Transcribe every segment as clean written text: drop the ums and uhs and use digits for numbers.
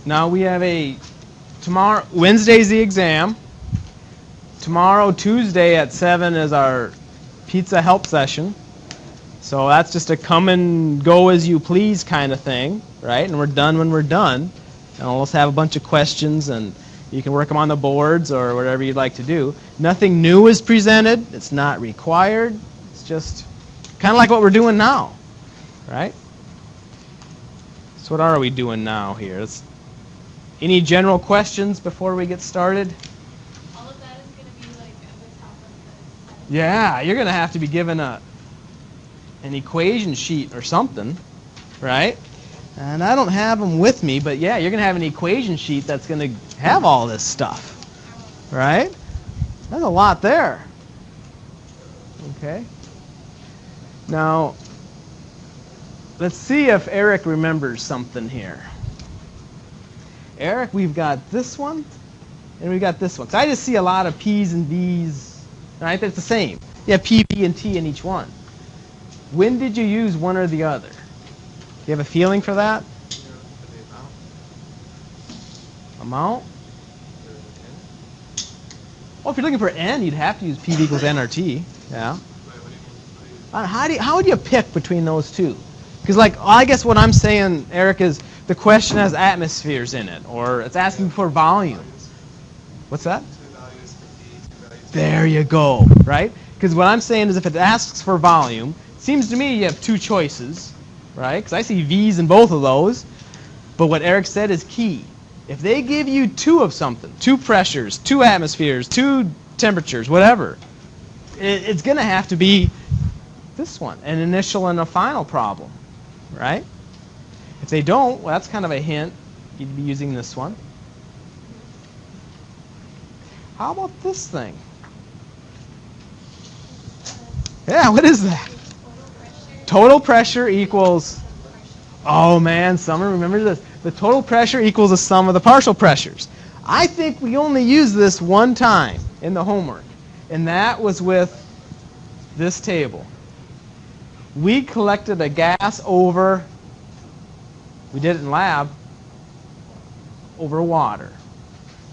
Now we have tomorrow, Wednesday's the exam. Tomorrow, Tuesday at 7 is our pizza help session. So that's just a come and go as you please kind of thing, right? And we're done when we're done. And we'll just have a bunch of questions, and you can work them on the boards or whatever you'd like to do. Nothing new is presented. It's not required. It's just kind of like what we're doing now, right? So what are we doing now here? Any general questions before we get started? All of that is going to be like at the top of the... Yeah, you're going to have to be given an equation sheet or something, right? And I don't have them with me, but yeah, you're going to have an equation sheet that's going to have all this stuff, right? There's a lot there. Okay. Now, let's see if Eric remembers something here. Eric, we've got this one, and we've got this one. So I just see a lot of P's and V's, right? That's the same. You have P, V, and T in each one. When did you use one or the other? Do you have a feeling for that? Amount? Well, if you're looking for N, you'd have to use P equals N or T. Yeah. How would you pick between those two? Because, I guess what I'm saying, Eric, is the question has atmospheres in it, or it's asking for volumes. What's that? There you go, right? Because what I'm saying is if it asks for volume, it seems to me you have two choices, right? Because I see V's in both of those. But what Eric said is key. If they give you two of something, two pressures, two atmospheres, two temperatures, whatever, it's going to have to be this one, an initial and a final problem, right? If they don't, well, that's kind of a hint. You'd be using this one. How about this thing? Yeah, what is that? Total pressure equals, oh man, Summer, remember this. The total pressure equals the sum of the partial pressures. I think we only used this one time in the homework, and that was with this table. We collected a gas over, we did it in lab, over water.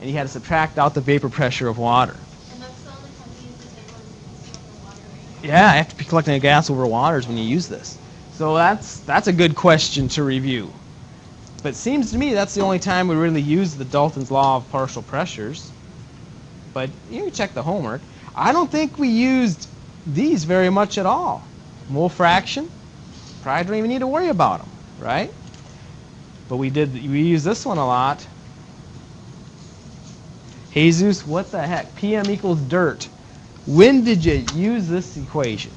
And you had to subtract out the vapor pressure of water. And that's the only time we use the table is over water, right? Yeah, I have to be collecting a gas over waters when you use this. So that's a good question to review. But it seems to me that's the only time we really use the Dalton's law of partial pressures. But you can check the homework. I don't think we used these very much at all. Mole fraction, probably don't even need to worry about them, right? But we used this one a lot. Jesus, what the heck? PM equals dirt. When did you use this equation?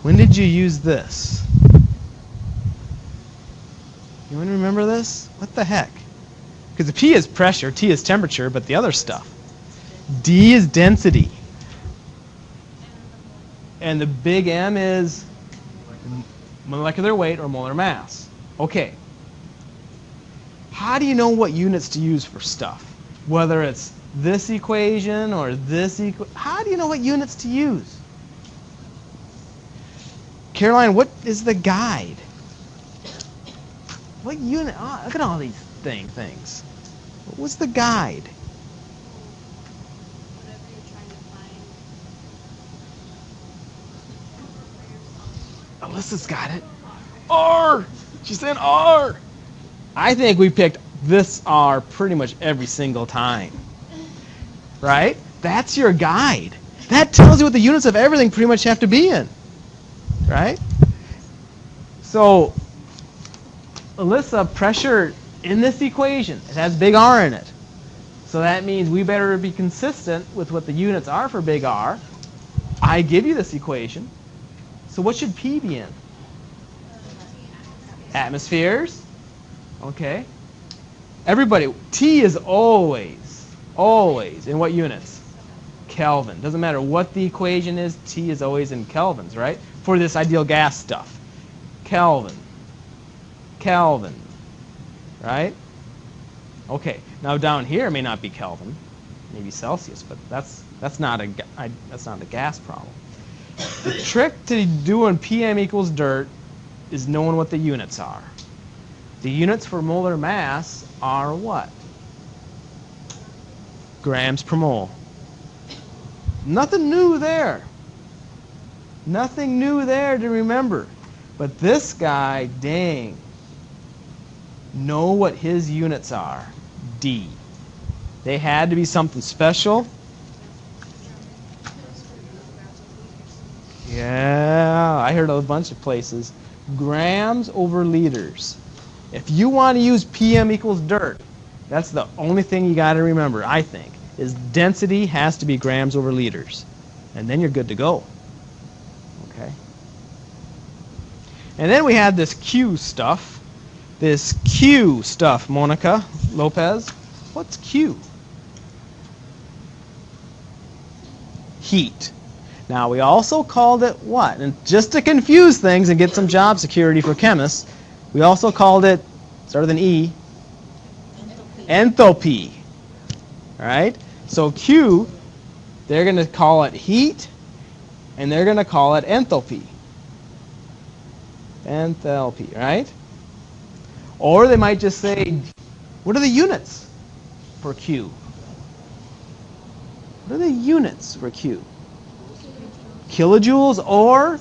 When did you use this? You want to remember this? What the heck? Because the P is pressure, T is temperature, but the other stuff. D is density. And the big M is molecular weight or molar mass. Okay. How do you know what units to use for stuff? Whether it's this equation or this equation. How do you know what units to use? Caroline, what is the guide? What unit? Oh, look at all these things. What was the guide? Whatever you're trying to find. Alyssa's got it. R! She's saying R! I think we picked this R pretty much every single time. Right? That's your guide. That tells you what the units of everything pretty much have to be in. Right? So, Alyssa, pressure in this equation, it has big R in it. So that means we better be consistent with what the units are for big R. I give you this equation. So what should P be in? Atmospheres. Okay. Everybody, T is always in what units? Kelvin. Doesn't matter what the equation is, T is always in kelvins, right? For this ideal gas stuff. Kelvin. Kelvin. Right? Okay. Now down here it may not be Kelvin, maybe Celsius, but that's not a gas problem. The trick to doing PM equals dirt is knowing what the units are. The units for molar mass are what? Grams per mole. Nothing new there. Nothing new there to remember. But this guy, dang, know what his units are. D. They had to be something special. Yeah, I heard a bunch of places. Grams over liters. If you want to use PM equals dirt, that's the only thing you got to remember, I think, is density has to be grams over liters. And then you're good to go. Okay? And then we had this Q stuff. This Q stuff, Monica Lopez. What's Q? Heat. Now, we also called it what? And just to confuse things and get some job security for chemists, we also called it, started with an E, enthalpy. All right? So Q, they're going to call it heat, and they're going to call it enthalpy. Enthalpy, right? Or they might just say, what are the units for Q? What are the units for Q? Kilojoules or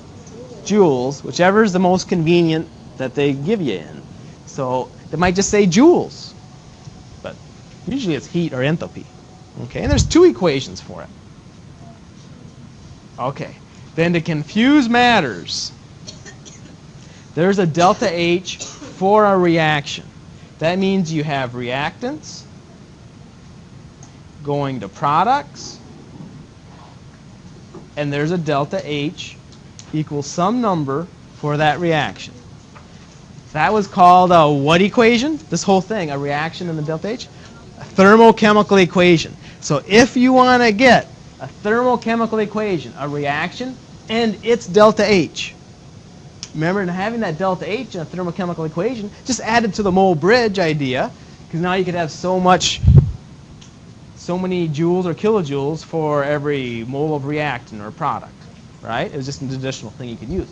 joules, whichever is the most convenient that they give you in. So they might just say joules, but usually it's heat or enthalpy. Okay, and there's two equations for it. Okay, then to confuse matters, there's a delta H for a reaction. That means you have reactants going to products, and there's a delta H equals some number for that reaction. That was called a what equation? This whole thing, a reaction in the delta H? A thermochemical equation. So if you want to get a thermochemical equation, a reaction, and its delta H, remember, having that delta H in a thermochemical equation, just add it to the mole bridge idea, because now you could have so many joules or kilojoules for every mole of reactant or product, right? It was just an additional thing you could use.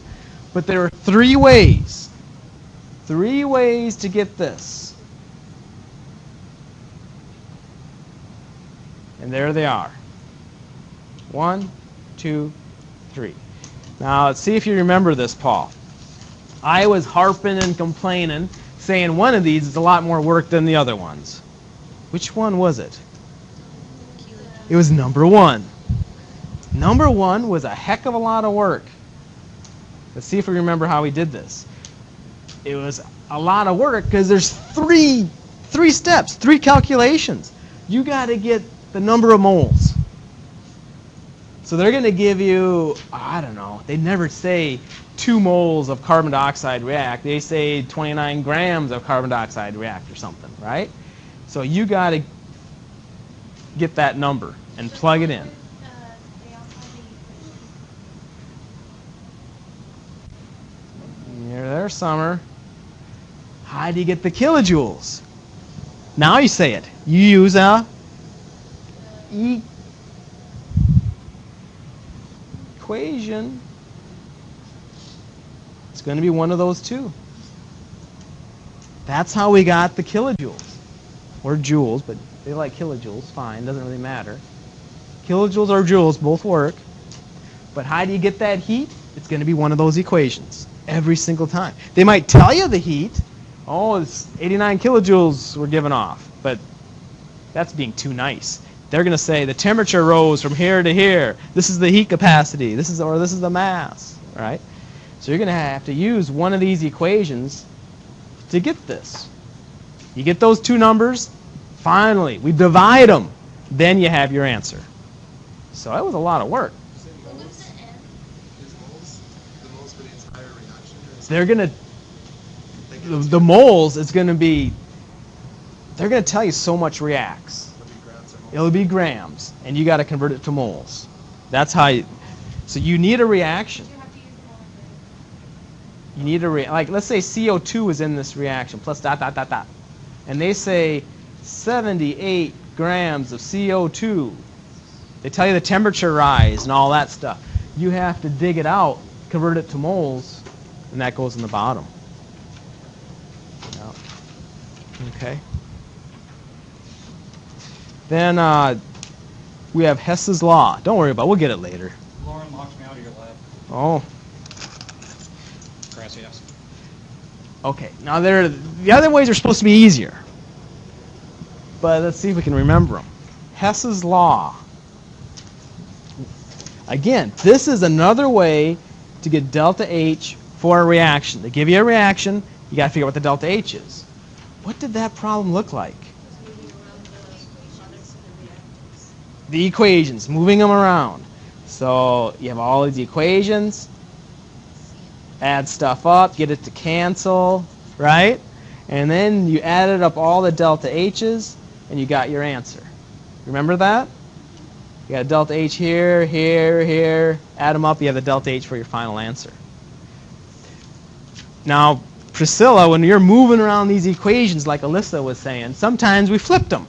But there are three ways to get this. And there they are. 1, 2, 3. Now, let's see if you remember this, Paul. I was harping and complaining, saying one of these is a lot more work than the other ones. Which one was it? It was number 1. Number 1 was a heck of a lot of work. Let's see if we remember how we did this. It was a lot of work because there's three steps, 3 calculations. You got to get the number of moles. So they're going to give you, I don't know, they never say 2 moles of carbon dioxide react. They say 29 grams of carbon dioxide react or something, right? So you got to get that number and plug it in. There's Summer. How do you get the kilojoules? Now you say it. You use a equation. It's going to be one of those two. That's how we got the kilojoules. Or joules, but they like kilojoules. Fine, doesn't really matter. Kilojoules or joules both work. But how do you get that heat? It's going to be one of those equations every single time. They might tell you the heat. Oh, it's 89 kilojoules were given off. But that's being too nice. They're going to say the temperature rose from here to here. This is the heat capacity. This is the mass. Right? So you're going to have to use one of these equations to get this. You get those 2 numbers. Finally, we divide them. Then you have your answer. So that was a lot of work. They're going to, the moles is going to be, they're going to tell you so much reacts. It'll be grams, and you got to convert it to moles. That's how you, so you need a reaction. You need like, let's say CO2 is in this reaction, plus ... And they say 78 grams of CO2. They tell you the temperature rise and all that stuff. You have to dig it out, convert it to moles, and that goes in the bottom. Yeah. Okay. Then we have Hess's law. Don't worry about it. We'll get it later. Lauren locked me out of your lab. Oh. Gracias. Okay. Now the other ways are supposed to be easier. But let's see if we can remember them. Hess's law. Again, this is another way to get delta H for a reaction. They give you a reaction, you got to figure out what the delta H is. What did that problem look like? The equations, moving them around. So you have all these equations, add stuff up, get it to cancel, right? And then you added up all the delta H's, and you got your answer. Remember that? You got a delta H here, here, here. Add them up, you have the delta H for your final answer. Now, Priscilla, when you're moving around these equations, like Alyssa was saying, sometimes we flipped them.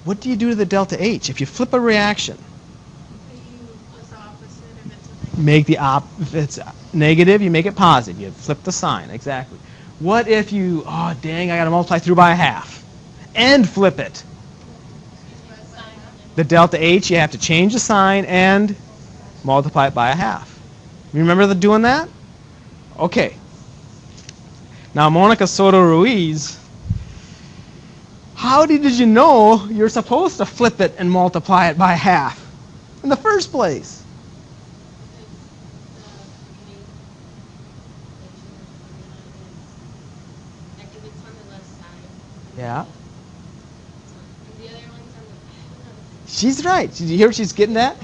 What do you do to the delta H? If you flip a reaction, make the if it's negative, you make it positive. You flip the sign, exactly. What if you, oh dang, I got to multiply through by a half, and flip it? The delta H, you have to change the sign and multiply it by a half. You remember doing that? Okay. Now, Monica Soto Ruiz, how did you know you're supposed to flip it and multiply it by half in the first place? Yeah. She's right. Did you hear what she's getting at?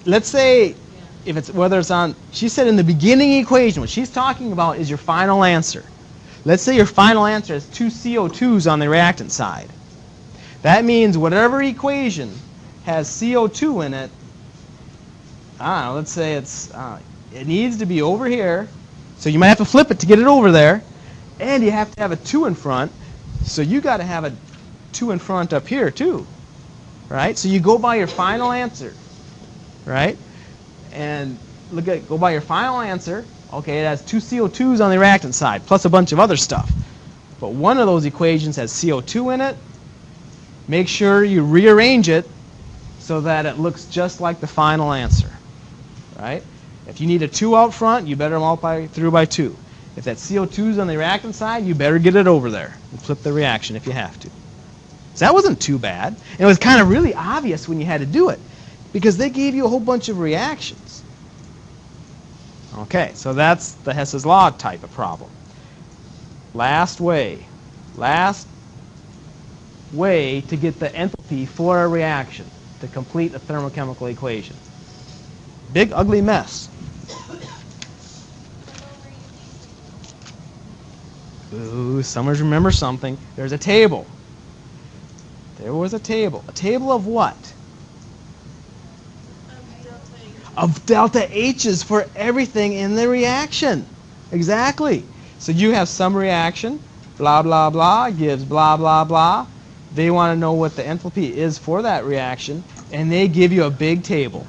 Let's say, if it's whether it's on, she said in the beginning equation, what she's talking about is your final answer. Let's say your final answer has 2 CO2s on the reactant side. That means whatever equation has CO2 in it, I don't know, let's say it needs to be over here, so you might have to flip it to get it over there, and you have to have a 2 in front, so you got to have a 2 in front up here too. Right? So you go by your final answer, right? And go by your final answer. Okay, it has 2 CO2s on the reactant side, plus a bunch of other stuff. But one of those equations has CO2 in it. Make sure you rearrange it so that it looks just like the final answer, right? If you need a 2 out front, you better multiply through by 2. If that CO2 is on the reactant side, you better get it over there and flip the reaction if you have to. So that wasn't too bad. And it was kind of really obvious when you had to do it because they gave you a whole bunch of reactions. Okay, so that's the Hess's law type of problem. Last way to get the enthalpy for a reaction to complete a thermochemical equation. Big, ugly mess. Ooh, someone remember something. There's a table. There was a table. A table of what? Of delta H's for everything in the reaction. Exactly. So you have some reaction, blah, blah, blah, gives blah, blah, blah. They want to know what the enthalpy is for that reaction, and they give you a big table.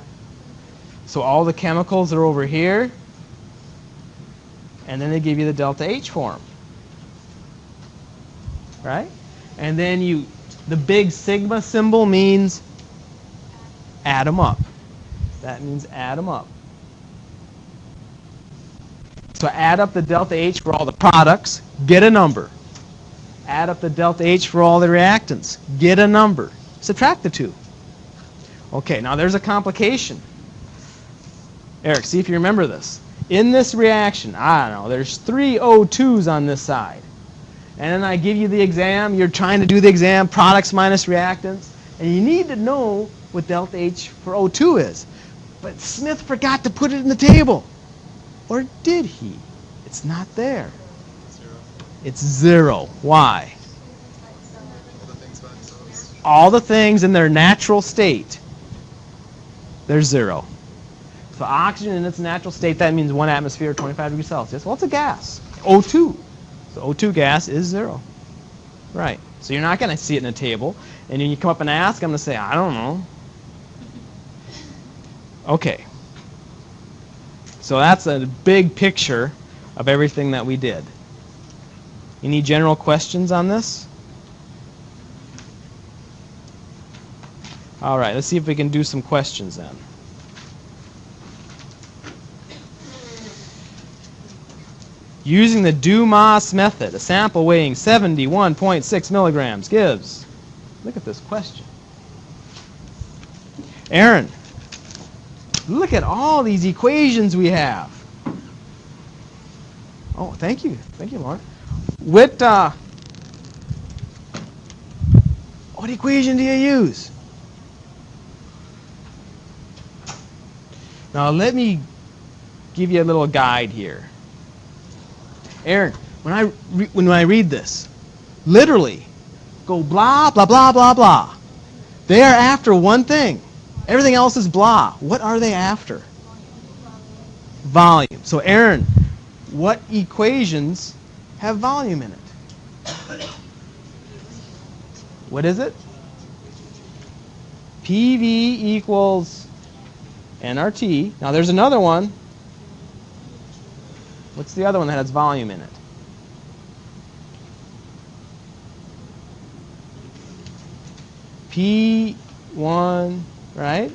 So all the chemicals are over here, and then they give you the delta H for them. Right? And then the big sigma symbol means add them up. That means add them up. So add up the delta H for all the products, get a number. Add up the delta H for all the reactants, get a number. Subtract the 2. Okay, now there's a complication. Eric, see if you remember this. In this reaction, I don't know, there's 3 O2s on this side. And then I give you the exam, you're trying to do the exam, products minus reactants, and you need to know what delta H for O2 is. But Smith forgot to put it in the table. Or did he? It's not there. 0. It's 0. Why? All the things by themselves. All the things in their natural state, they're 0. So oxygen in its natural state, that means 1 atmosphere, 25 degrees Celsius. Well, it's a gas. O2. So O2 gas is 0. Right. So you're not going to see it in a table. And when you come up and ask, I'm going to say, I don't know. Okay. So that's a big picture of everything that we did. Any general questions on this? All right, let's see if we can do some questions then. Using the Dumas method, a sample weighing 71.6 milligrams gives. Look at this question. Aaron, look at all these equations we have. Oh, thank you. Thank you, Mark. What equation do you use? Now, let me give you a little guide here. Aaron, when I read this, literally go blah, blah, blah, blah, blah. They are after one thing. Everything else is blah. What are they after? Volume. So, Aaron, what equations have volume in it? What is it? PV equals nRT. Now, there's another one. What's the other one that has volume in it? P1, right?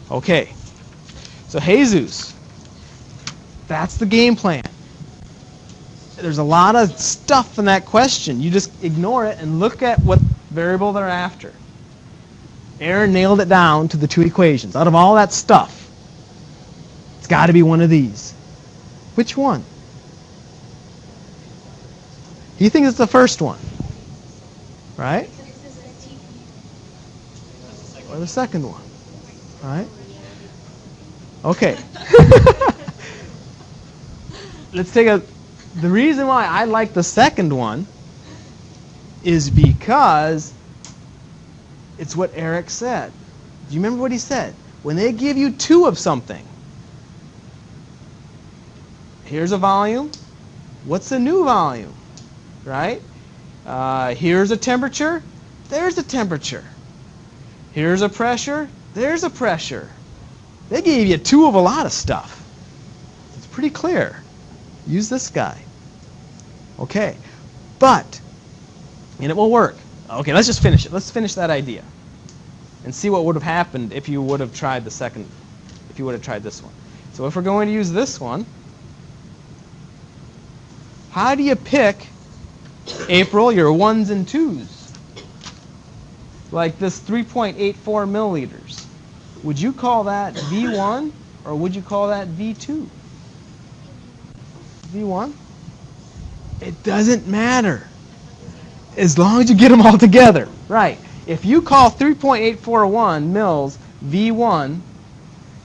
Okay. So, Jesus, that's the game plan. There's a lot of stuff in that question. You just ignore it and look at what variable they're after. Aaron nailed it down to the two equations. Out of all that stuff, it's got to be one of these. Which one? He thinks it's the first one, right? Or the second one, right? Okay. Let's take the reason why I like the second one is because it's what Eric said. Do you remember what he said? When they give you two of something, here's a volume. What's the new volume? Right? Here's a temperature. There's a temperature. Here's a pressure. There's a pressure. They gave you two of a lot of stuff. It's pretty clear. Use this guy. Okay. But, and it will work. Okay, let's just finish it. Let's finish that idea and see what would have happened if you would have tried the second, if you would have tried this one. So if we're going to use this one, how do you pick, April, your ones and twos? Like this 3.84 milliliters. Would you call that V1 or would you call that V2? V1? It doesn't matter. As long as you get them all together. Right. If you call 3.841 mils V1,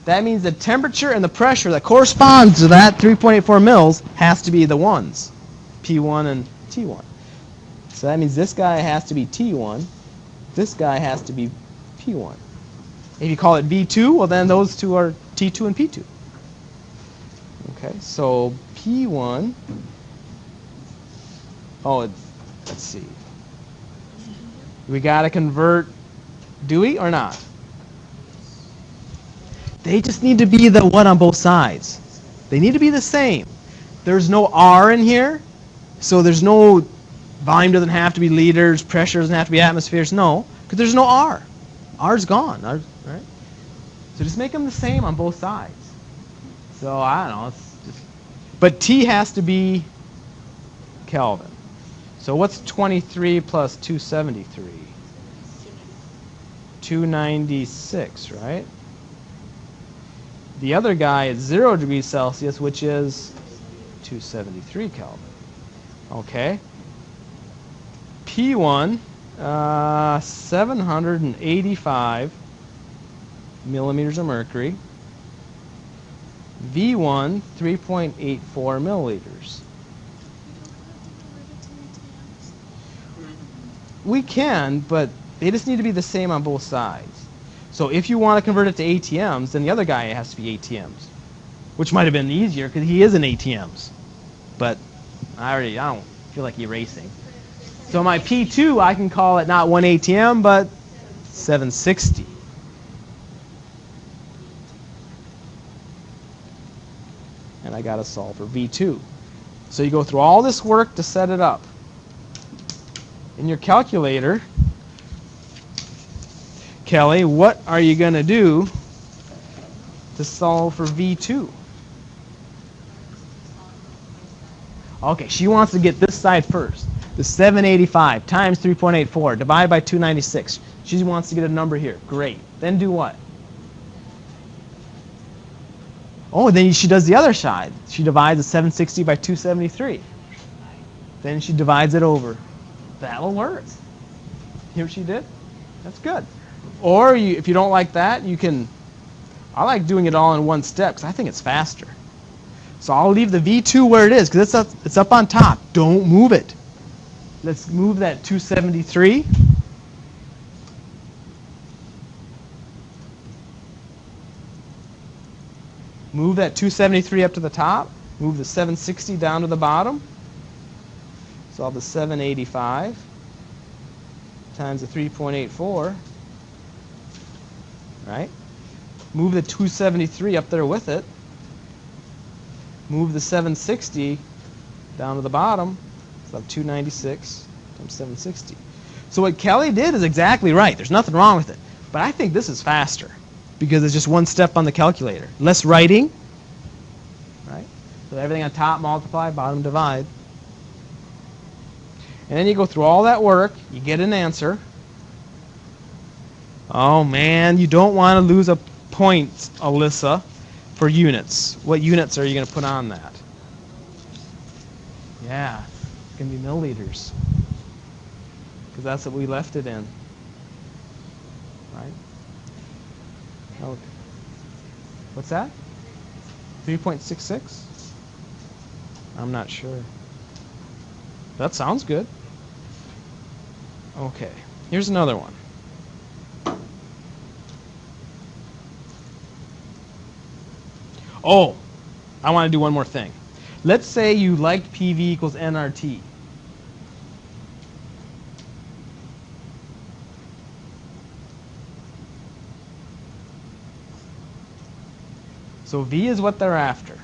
that means the temperature and the pressure that corresponds to that 3.84 mils has to be the ones. P1 and T1. So that means this guy has to be T1. This guy has to be P1. If you call it V2, well then those two are T2 and P2. Okay, so P1. Oh, let's see. We got to convert, do we or not? They just need to be the one on both sides. They need to be the same. There's no R in here, so there's no, volume doesn't have to be liters, pressure doesn't have to be atmospheres. No, because there's no R. R's gone, right? So just make them the same on both sides. So I don't know. But T has to be Kelvin. So what's 23 plus 273? 296, right? The other guy is 0 degrees Celsius, which is 273 Kelvin. Okay. P1, 785 millimeters of mercury. V1, 3.84 milliliters. We can, but they just need to be the same on both sides. So if you want to convert it to ATMs, then the other guy has to be ATMs, which might have been easier because he is in ATMs. But I don't feel like erasing. So my P2, I can call it not 1 ATM, but 760. And I got to solve for V2. So you go through all this work to set it up. In your calculator, Kelly, what are you going to do to solve for V2? Okay, she wants to get this side first. The 785 times 3.84 divided by 296. She wants to get a number here. Great. Then do what? Oh, then she does the other side. She divides the 760 by 273. Then she divides it over. That'll work. Hear what she did? That's good. Or if you don't like that, you can... I like doing it all in one step because I think it's faster. So I'll leave the V2 where it is because it's up on top. Don't move it. Let's move that 273. Move that 273 up to the top. Move the 760 down to the bottom. Solve the 785 times the 3.84. Right? Move the 273 up there with it. Move the 760 down to the bottom. So 296 times 760. So what Kelly did is exactly right. There's nothing wrong with it. But I think this is faster because it's just one step on the calculator. Less writing. Right? So everything on top multiply, bottom divide. And then you go through all that work. You get an answer. Oh, man. You don't want to lose a point, Alyssa, for units. What units are you going to put on that? Yeah. It's going to be milliliters. Because that's what we left it in. Right? Okay. What's that? 3.66? I'm not sure. That sounds good. Okay. Here's another one. Oh, I want to do one more thing. Let's say you liked PV equals nRT. So V is what they're after.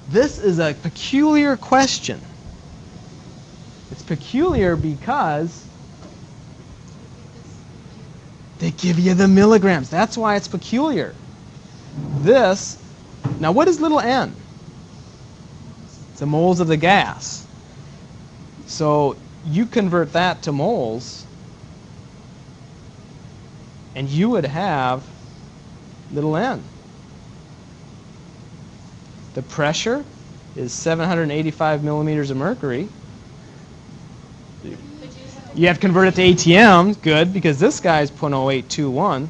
This is a peculiar question. It's peculiar because they give you the milligrams. That's why it's peculiar. This, now what is little n? It's the moles of the gas. So you convert that to moles, and you would have little n. The pressure is 785 millimeters of mercury. You have to convert it to ATM. Good, because this guy's 0.0821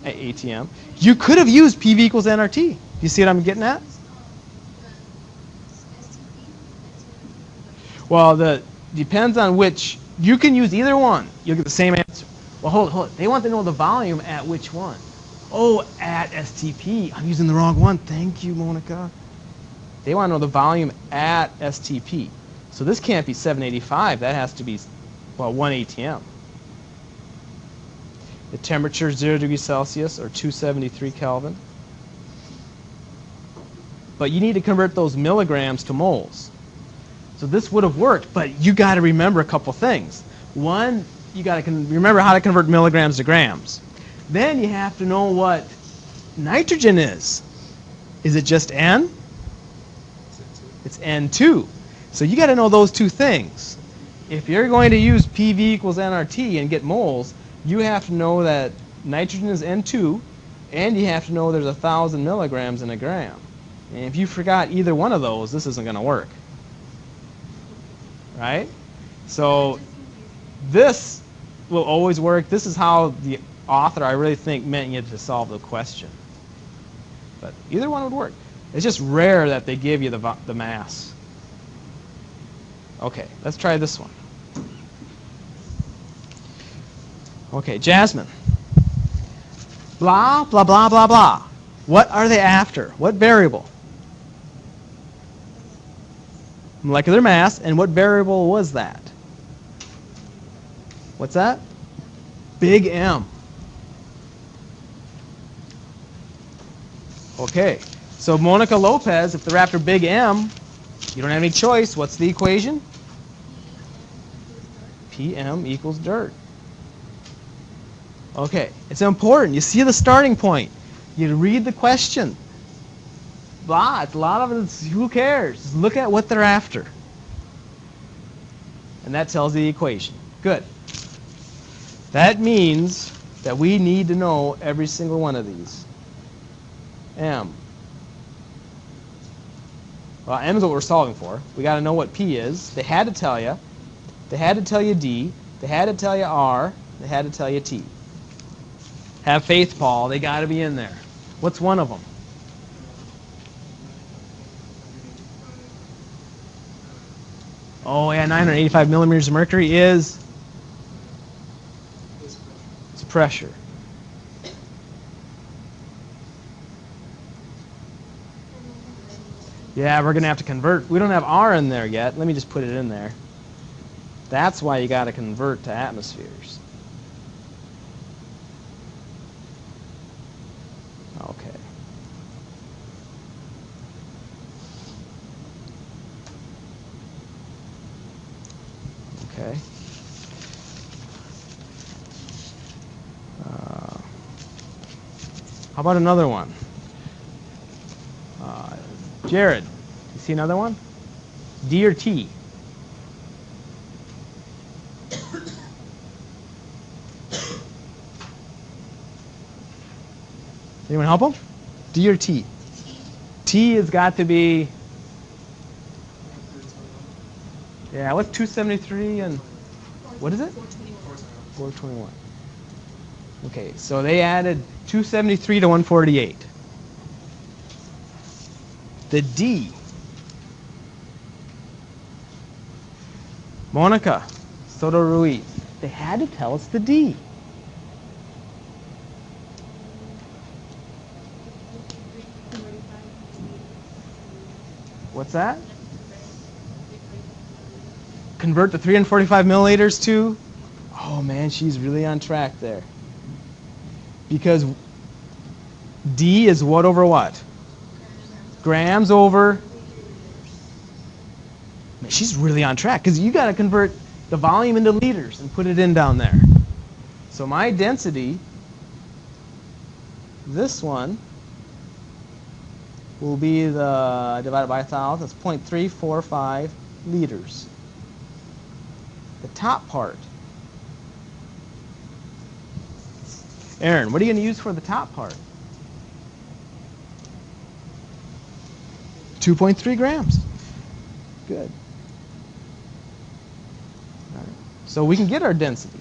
at ATM. You could have used PV equals nRT. You see what I'm getting at? Well, depends on which. You can use either one. You'll get the same answer. Well, hold it. They want to know the volume at which one? Oh, at STP. I'm using the wrong one. Thank you, Monica. They want to know the volume at STP. So this can't be 785. That has to be, well, 1 ATM. The temperature is 0 degrees Celsius or 273 Kelvin. But you need to convert those milligrams to moles. So this would have worked, but you got to remember a couple things. One, you got to remember how to convert milligrams to grams. Then you have to know what nitrogen is. Is it just N? It's N2. So you got to know those two things. If you're going to use PV equals nRT and get moles, you have to know that nitrogen is N2, and you have to know there's 1,000 milligrams in a gram. And if you forgot either one of those, this isn't going to work. Right? So this will always work. This is how the author, I really think, meant you to solve the question. But either one would work. It's just rare that they give you the mass. Okay, let's try this one. Okay, Jasmine. Blah, blah, blah, blah, blah. What are they after? What variable? Molecular mass, and what variable was that? What's that? Big M. Okay, So Monica Lopez, if they're after big M, you don't have any choice. What's the equation? PM equals dirt. Okay, it's important. You see the starting point. You read the question. Blah, it's a lot of it, who cares? Just look at what they're after. And that tells the equation. Good. That means that we need to know every single one of these. M. Well, M is what we're solving for. We got to know what P is. They had to tell you. They had to tell you D. They had to tell you R. They had to tell you T. Have faith, Paul. They got to be in there. What's one of them? Oh, yeah, 985 millimeters of mercury is it's pressure. Yeah, we're going to have to convert. We don't have R in there yet. Let me just put it in there. That's why you got to convert to atmospheres. Okay. Okay. How about another one? Jared, you see another one? D or T? Anyone help him? D or T? T has got to be, yeah, what's 273 and, what is it? 421. Okay, so they added 273 to 148. The D. Monica Soto Ruiz. They had to tell us the D. What's that? Convert the 345 milliliters to? Oh man, she's really on track there. Because D is what over what? Grams over. Man, she's really on track because you got to convert the volume into liters and put it in down there. So my density, this one, will be the divided by 1,000. That's 0.345 liters. The top part. Aaron, what are you going to use for the top part? 2.3 grams. Good. All right. So we can get our density.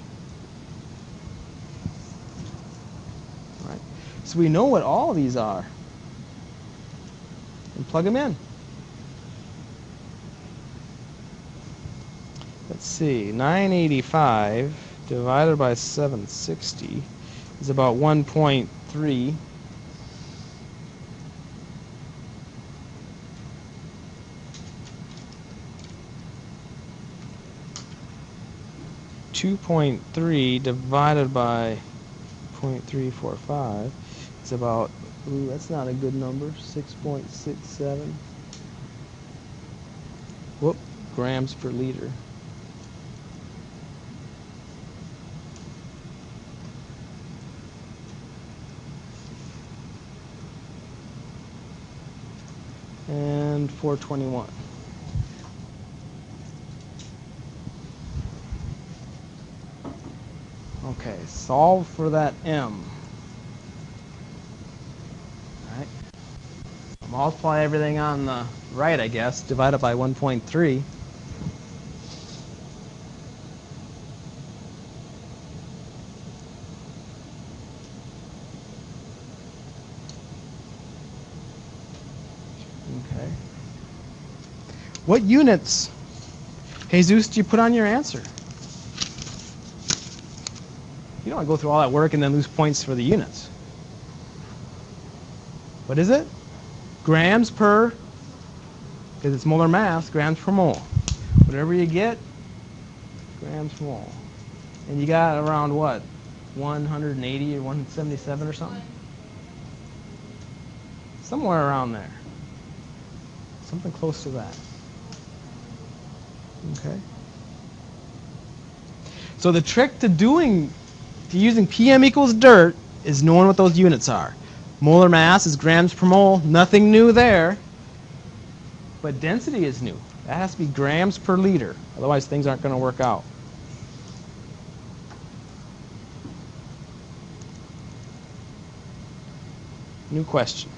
All right. So we know what all of these are. And plug them in. Let's see. 985 divided by 760 is about 1.3. 2.3 divided by 0.345 is about, ooh, that's not a good number, 6.67 grams per liter. And 421. Okay, solve for that M. All right. Multiply everything on the right, I guess. Divide it by 1.3. Okay. What units, Jesus, do you put on your answer? You don't want to go through all that work and then lose points for the units. What is it? Grams per, because it's molar mass, grams per mole. Whatever you get, grams per mole. And you got around what? 180 or 177 or something? Somewhere around there. Something close to that. Okay. So the trick to using PM equals dirt is knowing what those units are. Molar mass is grams per mole. Nothing new there. But density is new. That has to be grams per liter. Otherwise, things aren't going to work out. New question.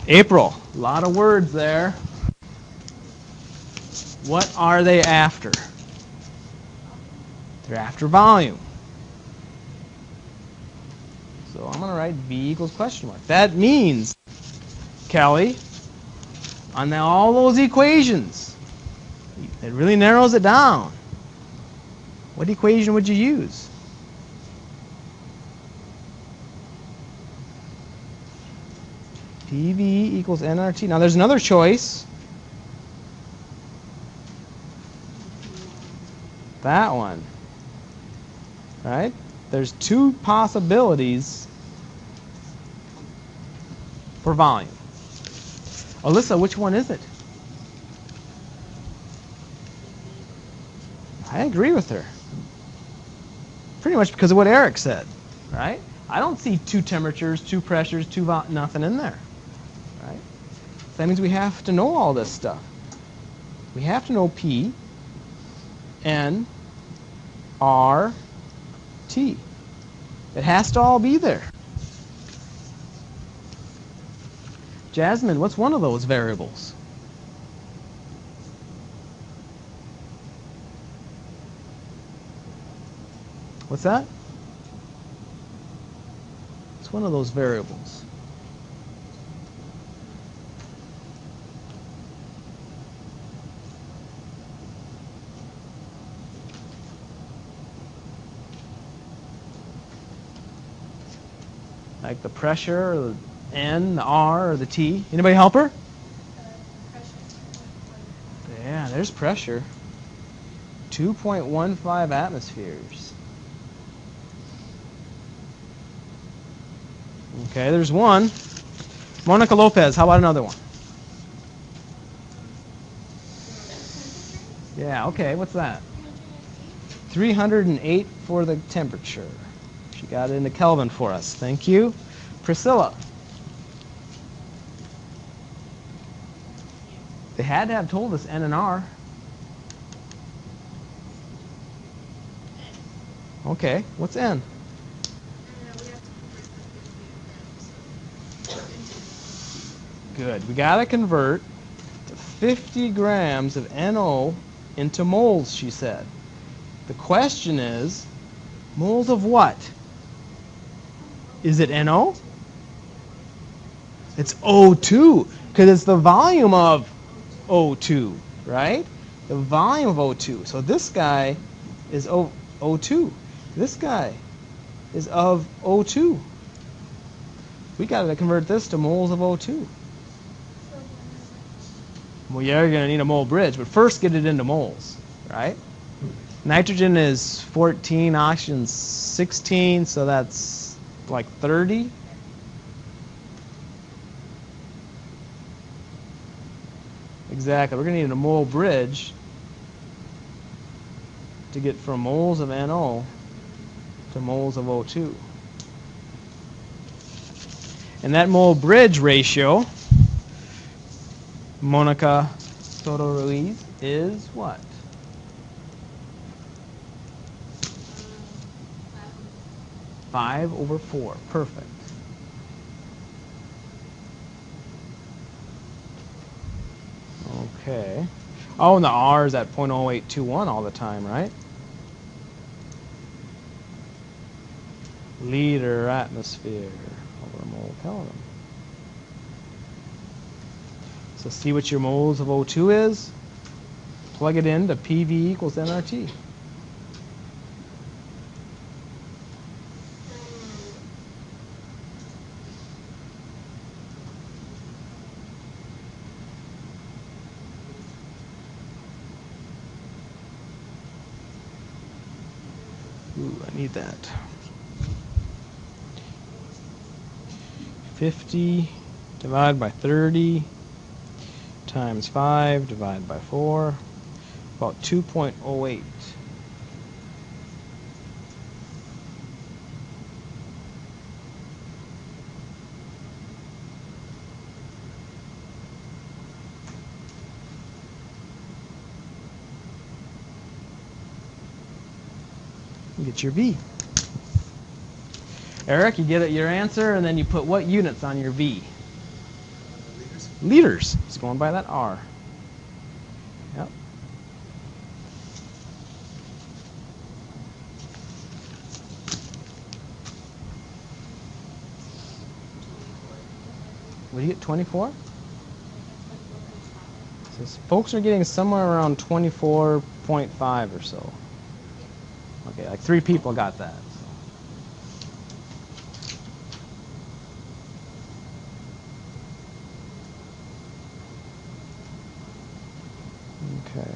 April. A lot of words there. What are they after? They're after volume. So I'm going to write V equals question mark. That means, Kelly, on all those equations, it really narrows it down. What equation would you use? PV equals nRT. Now there's another choice. That one. Right? There's two possibilities for volume. Alyssa, which one is it? I agree with her. Pretty much because of what Eric said, right? I don't see two temperatures, two pressures, nothing in there, right? So that means we have to know all this stuff. We have to know P, N, R, T. It has to all be there. Jasmine, what's one of those variables? What's that? It's one of those variables. Like the pressure, or the N, the R, or the T. Anybody help her? Pressure. Yeah, there's pressure. 2.15 atmospheres. Okay, there's one. Monica Lopez, how about another one? Yeah, okay, what's that? 308 for the temperature. She got it into Kelvin for us. Thank you. Priscilla. They had to have told us N and R. Okay, what's N? Good. We got to convert to 50 grams of NO into moles, she said. The question is, moles of what? Is it NO? It's O2, because it's the volume of O2, right? The volume of O2. So this guy is O2. This guy is of O2. We got to convert this to moles of O2. Well, yeah, you're going to need a mole bridge, but first get it into moles, right? Nitrogen is 14, oxygen's 16, so that's like 30. Exactly. We're going to need a mole bridge to get from moles of NO to moles of O2. And that mole bridge ratio, Monica Soto Ruiz, is what? 5/4. Perfect. Okay. Oh, and the R is at 0.0821 all the time, right? Liter atmosphere over mole Kelvin. So see what your moles of O2 is? Plug it in to PV equals nRT. Ooh, I need that. 50 divided by 30 times 5 divided by 4, about 2.08. You get your V. Eric, you get it, your answer, and then you put what units on your V? Liters. Liters. It's going by that R. Yep. What do you get, 24? So folks are getting somewhere around 24.5 or so. Okay, like 3 people got that. Okay.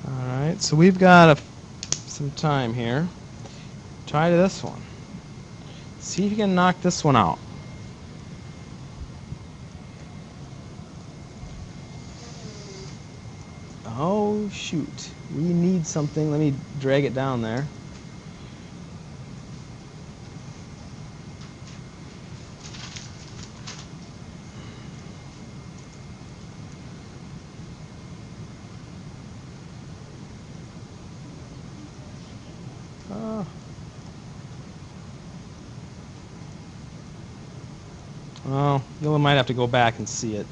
All right, so we've got some time here. Try this one. See if you can knock this one out. Oh, shoot. We need something. Let me drag it down there. Well, you might have to go back and see it.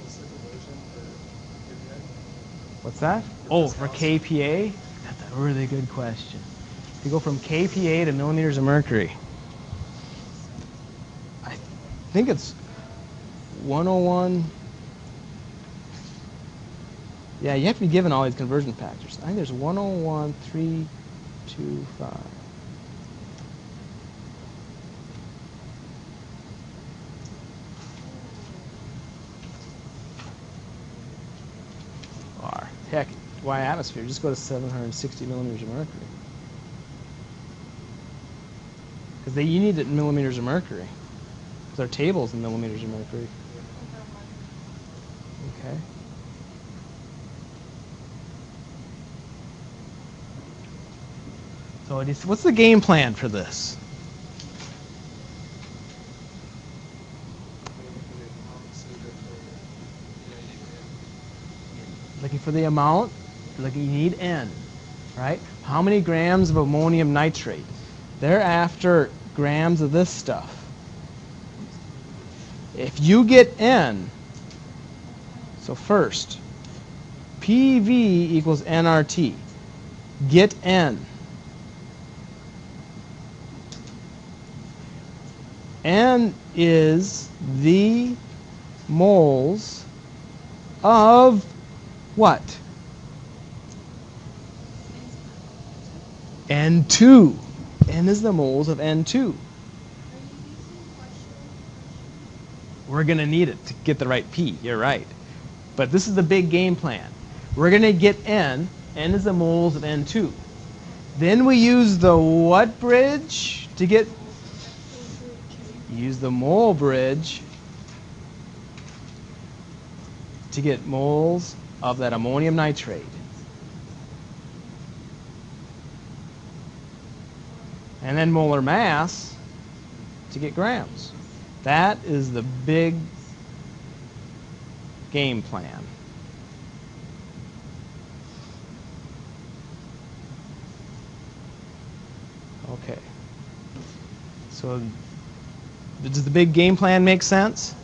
What's the conversion for KPI? What's that? Oh, for kPa? That's a really good question. You go from kPa to millimeters of mercury. I think it's 101. Yeah, you have to be given all these conversion factors. I think there's 101.325. Or, heck, why atmosphere? Just go to 760 millimeters of mercury. Because you need it in millimeters of mercury. Because our table's in millimeters of mercury. Okay. So what's the game plan for this? Looking for the amount. You need N, right? How many grams of ammonium nitrate? They're after grams of this stuff. If you get N, so first, PV equals nRT. Get N. N is the moles of what? N2. N is the moles of N2. We're going to need it to get the right P. You're right. But this is the big game plan. We're going to get N. N is the moles of N2. Then we use the what bridge to get? Use the mole bridge to get moles of that ammonium nitrate. And then molar mass to get grams. That is the big game plan. Okay. So does the big game plan make sense?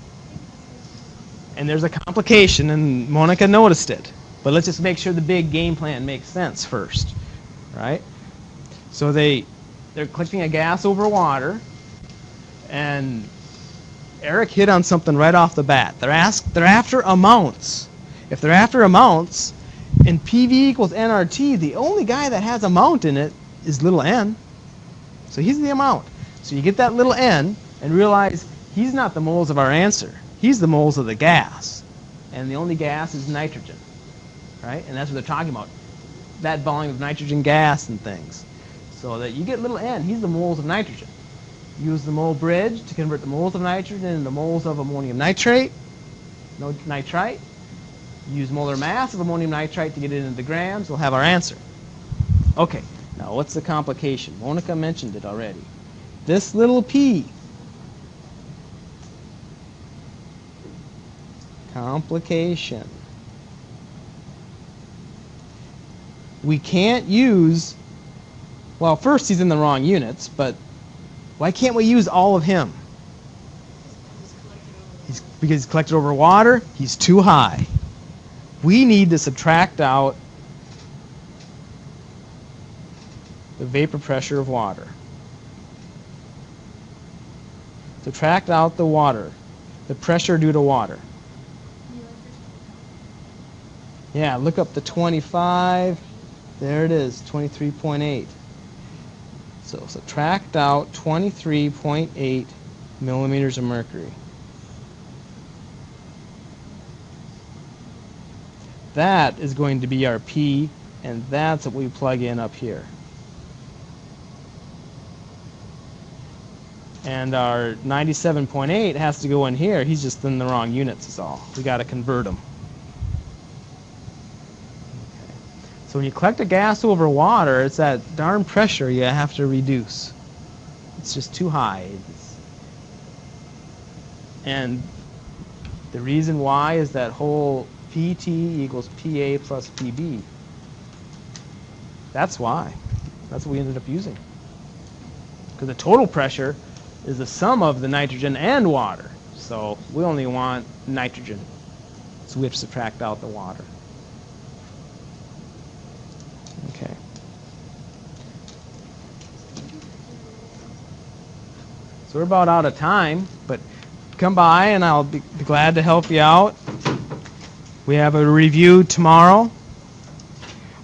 And there's a complication, and Monica noticed it. But let's just make sure the big game plan makes sense first, right? So they're collecting a gas over water, and Eric hit on something right off the bat. They're after amounts. If they're after amounts, in PV equals nRT, the only guy that has amount in it is little n. So he's the amount. So you get that little n and realize he's not the moles of our answer. He's the moles of the gas. And the only gas is nitrogen, right? And that's what they're talking about, that volume of nitrogen gas and things. So that you get little n, he's the moles of nitrogen. Use the mole bridge to convert the moles of nitrogen into moles of ammonium nitrate, nitrite. Use molar mass of ammonium nitrite to get it into grams. We'll have our answer. Okay, now what's the complication? Monica mentioned it already. This little p. Complication. We can't use, well, first he's in the wrong units, but why can't we use all of him? Because he's collected over water, he's too high. We need to subtract out the vapor pressure of water. Subtract out the water, the pressure due to water. Yeah, look up the 25. There it is, 23.8. So subtract out 23.8 millimeters of mercury. That is going to be our P, and that's what we plug in up here. And our 97.8 has to go in here. He's just in the wrong units is all. We got to convert them. Okay. So when you collect a gas over water, it's that darn pressure you have to reduce. It's just too high. And the reason why is that whole PT equals PA plus PB. That's why. That's what we ended up using. Because the total pressure is the sum of the nitrogen and water. So we only want nitrogen. So we have to subtract out the water. Okay. So we're about out of time, but come by and I'll be glad to help you out. We have a review tomorrow.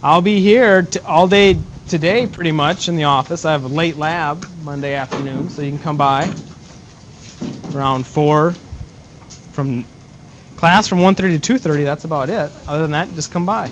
I'll be here all day today pretty much in the office. I have a late lab Monday afternoon, so you can come by around 4. From class from 1:30 to 2:30, that's about it. Other than that, just come by.